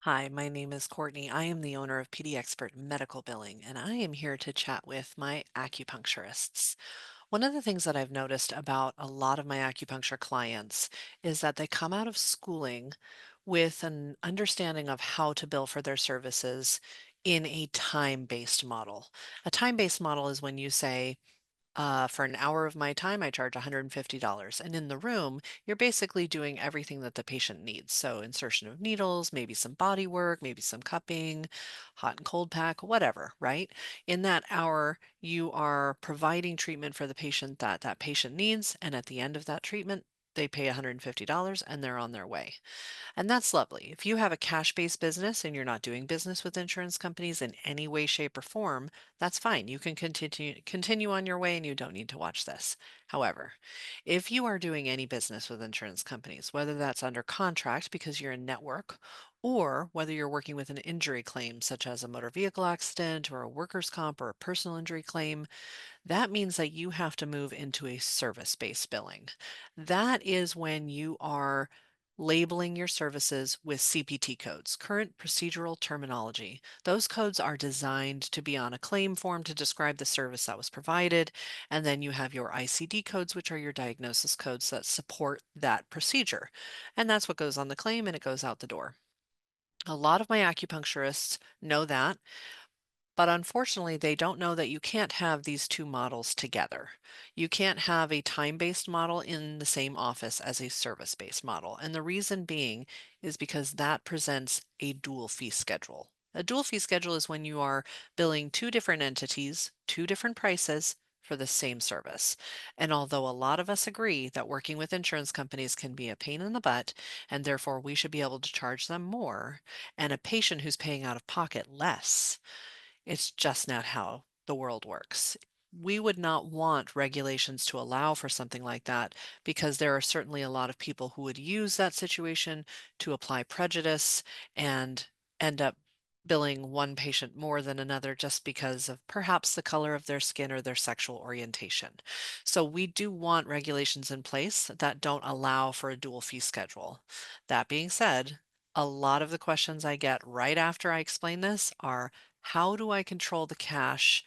Hi, my name is Courtney. I am the owner of PD Expert Medical Billing, and I am here to chat with my acupuncturists. One of the things that I've noticed about a lot of my acupuncture clients is that they come out of schooling with an understanding of how to bill for their services in a time-based model. A time-based model is when you say, for an hour of my time, I charge $150. And in the room, you're basically doing everything that the patient needs. So, insertion of needles, maybe some body work, maybe some cupping, hot and cold pack, whatever, right? In that hour, you are providing treatment for the patient that that patient needs. And at the end of that treatment, they pay $150 and they're on their way. And that's lovely. If you have a cash-based business and you're not doing business with insurance companies in any way, shape, or form, that's fine. You can continue on your way and you don't need to watch this. However, if you are doing any business with insurance companies, whether that's under contract because you're a network, or whether you're working with an injury claim such as a motor vehicle accident or a workers' comp or a personal injury claim, that means that you have to move into a service-based billing. That is when you are labeling your services with CPT codes, current procedural terminology. Those codes are designed to be on a claim form to describe the service that was provided. And then you have your ICD codes, which are your diagnosis codes that support that procedure. And that's what goes on the claim and it goes out the door. A lot of my acupuncturists know that, but unfortunately, they don't know that you can't have these two models together. You can't have a time-based model in the same office as a service-based model. And the reason being is because that presents a dual fee schedule. A dual fee schedule is when you are billing two different entities, two different prices for the same service. And although a lot of us agree that working with insurance companies can be a pain in the butt, and therefore we should be able to charge them more, and a patient who's paying out of pocket less, it's just not how the world works. We would not want regulations to allow for something like that because there are certainly a lot of people who would use that situation to apply prejudice and end up billing one patient more than another just because of perhaps the color of their skin or their sexual orientation. So we do want regulations in place that don't allow for a dual fee schedule. That being said, a lot of the questions I get right after I explain this are, how do I control the cash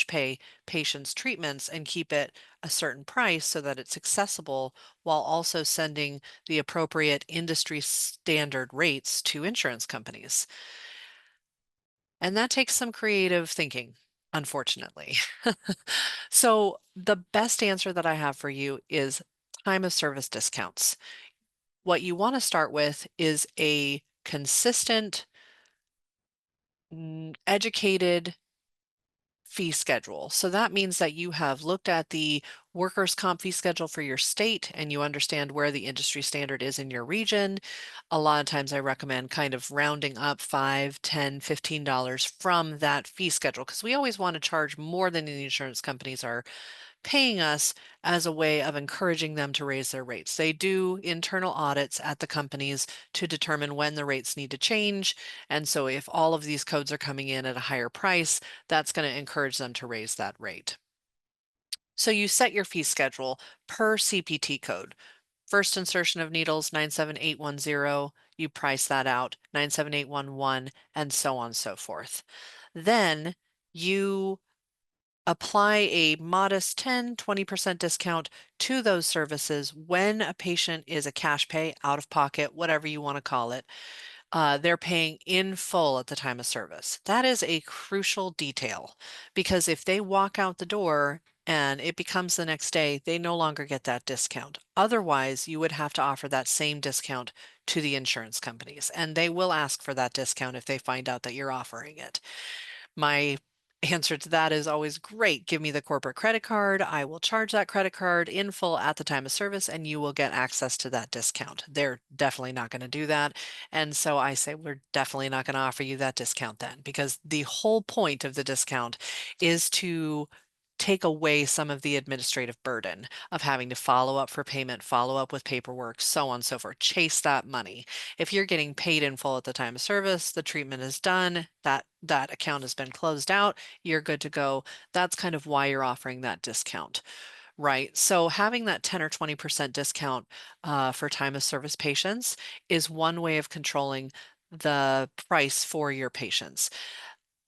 pay patient's treatments and keep it a certain price so that it's accessible while also sending the appropriate industry standard rates to insurance companies? And that takes some creative thinking, unfortunately. So the best answer that I have for you is time of service discounts. What you want to start with is a consistent, educated fee schedule. So that means that you have looked at the workers' comp fee schedule for your state and you understand where the industry standard is in your region. A lot of times I recommend kind of rounding up 5, 10, $15 from that fee schedule because we always want to charge more than the insurance companies are paying us as a way of encouraging them to raise their rates. They do internal audits at the companies to determine when the rates need to change. And so if all of these codes are coming in at a higher price, that's going to encourage them to raise that rate. So you set your fee schedule per CPT code. First insertion of needles, 97810, you price that out, 97811, and so on and so forth. Then you apply a modest 10, 20% discount to those services when a patient is a cash pay, out of pocket, whatever you want to call it. They're paying in full at the time of service. That is a crucial detail because if they walk out the door and it becomes the next day, they no longer get that discount. Otherwise, you would have to offer that same discount to the insurance companies, and they will ask for that discount if they find out that you're offering it. My answer to that is always great. Give me the corporate credit card. I will charge that credit card in full at the time of service, and you will get access to that discount. They're definitely not going to do that. And so I say, we're definitely not going to offer you that discount then, because the whole point of the discount is to take away some of the administrative burden of having to follow up for payment, follow up with paperwork, so on and so forth. Chase that money. If you're getting paid in full at the time of service, the treatment is done, that account has been closed out, you're good to go. That's kind of why you're offering that discount. Right. So having that 10 or 20% discount for time of service patients is one way of controlling the price for your patients.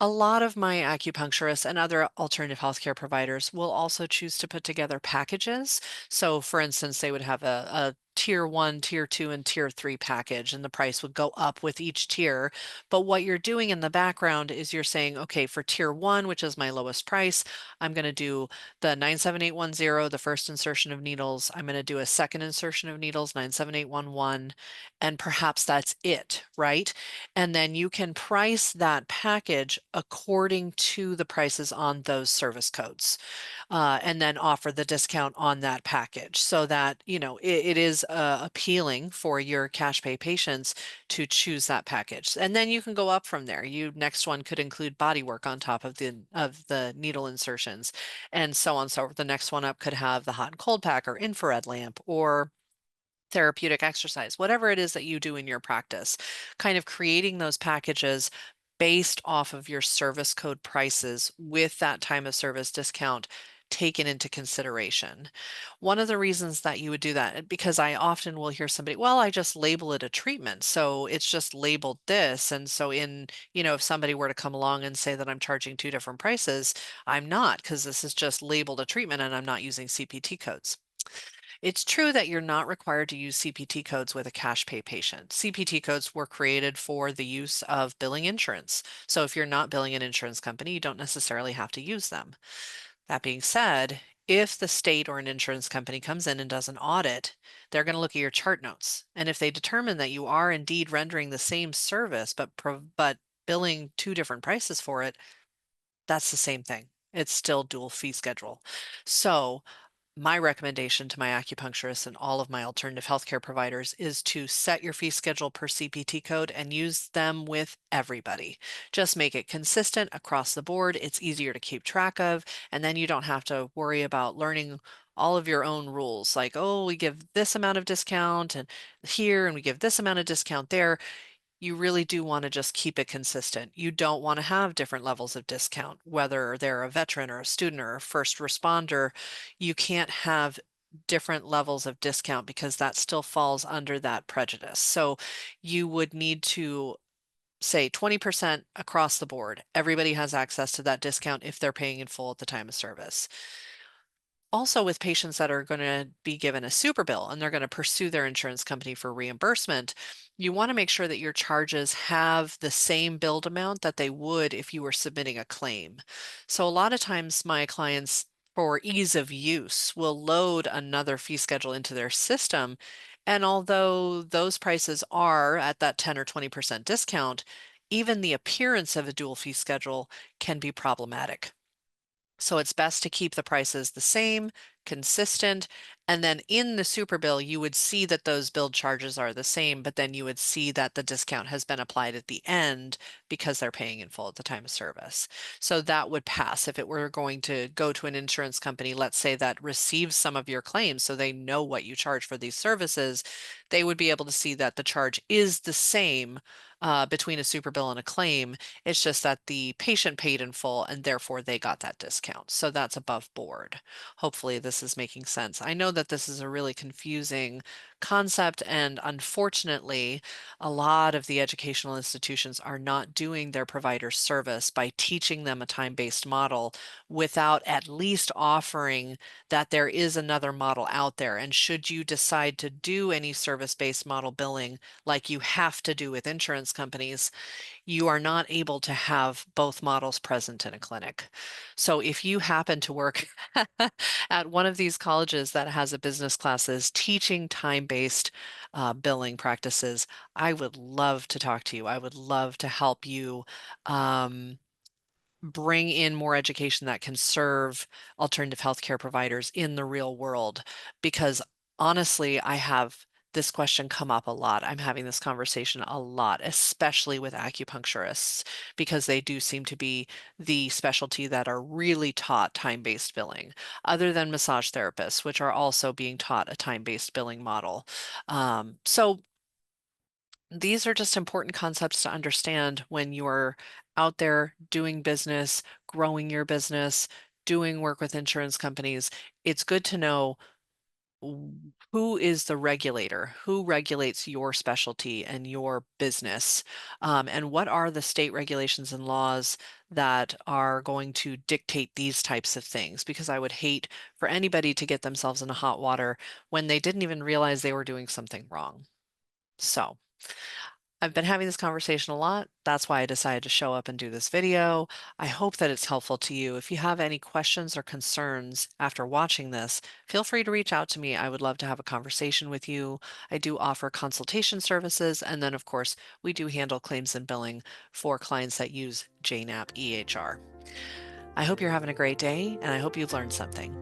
A lot of my acupuncturists and other alternative healthcare providers will also choose to put together packages. So, for instance, they would have a tier one, tier two, and tier three package, and the price would go up with each tier. But what you're doing in the background is you're saying, okay, for tier one, which is my lowest price, I'm going to do the 97810, the first insertion of needles. I'm going to do a second insertion of needles, 97811, and perhaps that's it, right? And then you can price that package according to the prices on those service codes, and then offer the discount on that package so that, it is appealing for your cash pay patients to choose that package. And then you can go up from there. Next one could include body work on top of the needle insertions and so on. So the next one up could have the hot and cold pack or infrared lamp or therapeutic exercise, whatever it is that you do in your practice, kind of creating those packages based off of your service code prices with that time of service discount taken into consideration. One of the reasons that you would do that, because I often will hear somebody, well, I just label it a treatment. So it's just labeled this. And so if somebody were to come along and say that I'm charging two different prices, I'm not, because this is just labeled a treatment and I'm not using CPT codes. It's true that you're not required to use CPT codes with a cash pay patient. CPT codes were created for the use of billing insurance. So if you're not billing an insurance company, you don't necessarily have to use them. That being said, if the state or an insurance company comes in and does an audit, they're going to look at your chart notes. And if they determine that you are indeed rendering the same service, but billing two different prices for it, that's the same thing. It's still dual fee schedule. So my recommendation to my acupuncturists and all of my alternative healthcare providers is to set your fee schedule per CPT code and use them with everybody. Just make it consistent across the board. It's easier to keep track of, and then you don't have to worry about learning all of your own rules like, oh, we give this amount of discount and here, and we give this amount of discount there. You really do want to just keep it consistent. You don't want to have different levels of discount, whether they're a veteran or a student or a first responder. You can't have different levels of discount because that still falls under that prejudice. So you would need to say 20% across the board. Everybody has access to that discount if they're paying in full at the time of service. Also, with patients that are going to be given a super bill and they're going to pursue their insurance company for reimbursement, you want to make sure that your charges have the same billed amount that they would if you were submitting a claim. So a lot of times my clients, for ease of use, will load another fee schedule into their system. And although those prices are at that 10 or 20% discount, even the appearance of a dual fee schedule can be problematic. So it's best to keep the prices the same, consistent, and then in the super bill, you would see that those billed charges are the same, but then you would see that the discount has been applied at the end because they're paying in full at the time of service. So that would pass if it were going to go to an insurance company, let's say that receives some of your claims, so they know what you charge for these services, they would be able to see that the charge is the same between a super bill and a claim. It's just that the patient paid in full and therefore they got that discount. So that's above board. Hopefully this is making sense. I know that this is a really confusing concept, and unfortunately, a lot of the educational institutions are not doing their providers service by teaching them a time-based model without at least offering that there is another model out there. And should you decide to do any service-based model billing like you have to do with insurance companies, you are not able to have both models present in a clinic. So if you happen to work at one of these colleges that has a business classes teaching time-based billing practices, I would love to talk to you. I would love to help you um, bring in more education that can serve alternative healthcare providers in the real world. Because honestly, I have this question come up a lot. I'm having this conversation a lot, especially with acupuncturists, because they do seem to be the specialty that are really taught time-based billing, other than massage therapists, which are also being taught a time-based billing model. So these are just important concepts to understand when you're out there doing business, growing your business, doing work with insurance companies. It's good to know who is the regulator? Who regulates your specialty and your business? And what are the state regulations and laws that are going to dictate these types of things? Because I would hate for anybody to get themselves in a hot water when they didn't even realize they were doing something wrong. So, I've been having this conversation a lot. That's why I decided to show up and do this video. I hope that it's helpful to you. If you have any questions or concerns after watching this, feel free to reach out to me. I would love to have a conversation with you. I do offer consultation services. And then, of course, we do handle claims and billing for clients that use JNAP EHR. I hope you're having a great day, and I hope you've learned something.